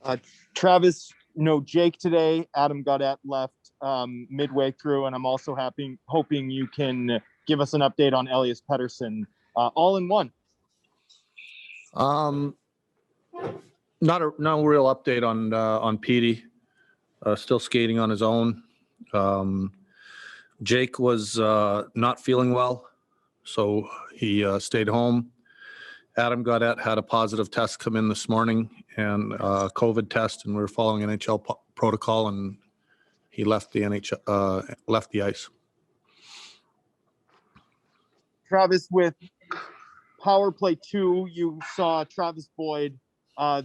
Uh, Travis, no Jake today. Adam Gaudette left midway through, and I'm also hoping you can give us an update on Elias Pettersson, all in one. No real update on Petey. Still skating on his own. Jake was not feeling well, so he stayed home. Adam Gaudette had a positive test come in this morning and a COVID test, and we were following NHL protocol, and he left the ice. Travis, with power play 2, you saw Travis Boyd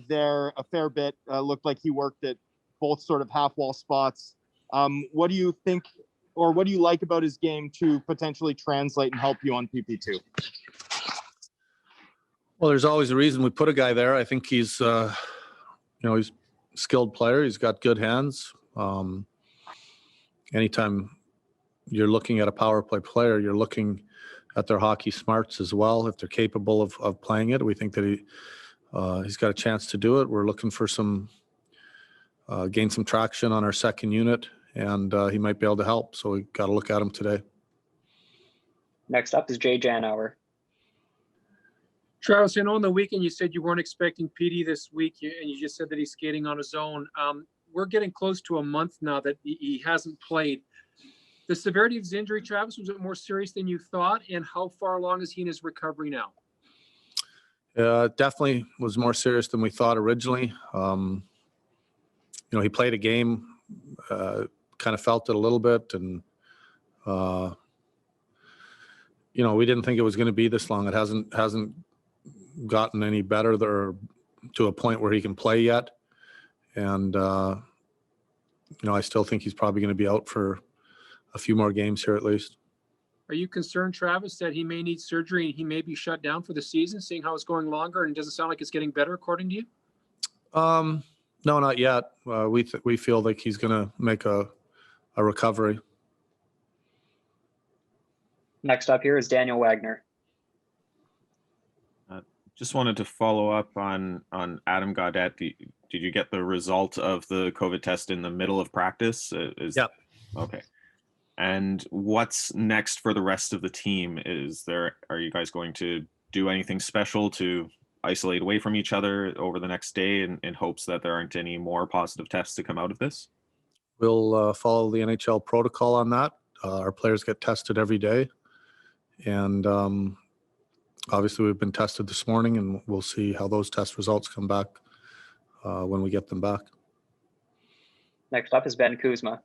there a fair bit. Looked like he worked at both sort of half wall spots. What do you think, or what do you like about his game to potentially translate and help you on PP2? Well, there's always a reason we put a guy there. I think he's, he's a skilled player. He's got good hands. Anytime you're looking at a power play player, you're looking at their hockey smarts as well. If they're capable of playing it, we think that he's got a chance to do it. We're looking for gain some traction on our second unit, and he might be able to help. So we got to look at him today. Next up is Jay Janauer. Travis, I know on the weekend you said you weren't expecting Petey this week, and you just said that he's skating on his own. We're getting close to a month now that he hasn't played. The severity of his injury, Travis, was it more serious than you thought? And how far along is he in his recovery now? Definitely was more serious than we thought originally. He played a game, kind of felt it a little bit, and we didn't think it was going to be this long. It hasn't gotten any better there to a point where he can play yet. And, I still think he's probably going to be out for a few more games here at least. Are you concerned, Travis, that he may need surgery and he may be shut down for the season, seeing how it's going longer, and it doesn't sound like it's getting better according to you? No, not yet. We feel like he's going to make a recovery. Next up here is Daniel Wagner. Just wanted to follow up on Adam Gaudette. Did you get the result of the COVID test in the middle of practice? Yep. Okay. And what's next for the rest of the team? Are you guys going to do anything special to isolate away from each other over the next day in hopes that there aren't any more positive tests to come out of this? We'll follow the NHL protocol on that. Our players get tested every day. And obviously we've been tested this morning, and we'll see how those test results come back when we get them back. Next up is Ben Kuzma.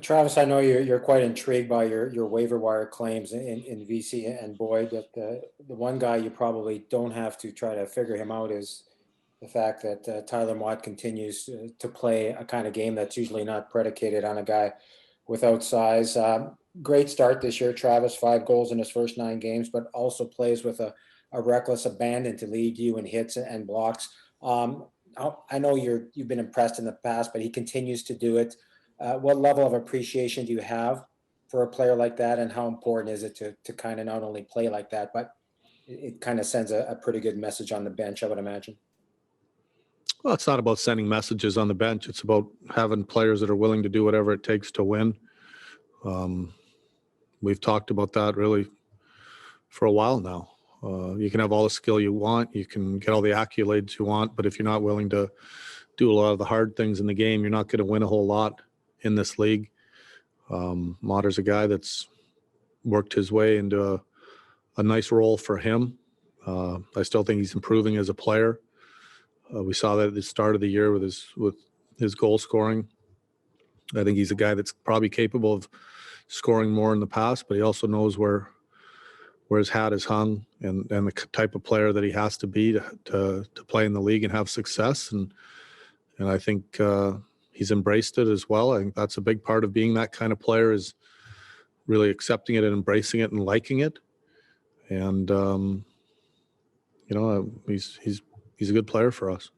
Travis, I know you're quite intrigued by your waiver wire claims in VC and Boyd, but the one guy you probably don't have to try to figure him out is the fact that Tyler Mott continues to play a kind of game that's usually not predicated on a guy without size. Great start this year, Travis, 5 goals in his first 9 games, but also plays with a reckless abandon to lead you in hits and blocks. I know you've been impressed in the past, but he continues to do it. What level of appreciation do you have for a player like that, and how important is it to kind of not only play like that, but it kind of sends a pretty good message on the bench, I would imagine? Well, it's not about sending messages on the bench. It's about having players that are willing to do whatever it takes to win. We've talked about that really for a while now. You can have all the skill you want. You can get all the accolades you want. But if you're not willing to do a lot of the hard things in the game, you're not going to win a whole lot in this league. Motter's a guy that's worked his way into a nice role for him. I still think he's improving as a player. We saw that at the start of the year with his goal scoring. I think he's a guy that's probably capable of scoring more in the past, but he also knows where his hat is hung and the type of player that he has to be to play in the league and have success. And I think he's embraced it as well. I think that's a big part of being that kind of player, is really accepting it and embracing it and liking it. And he's a good player for us.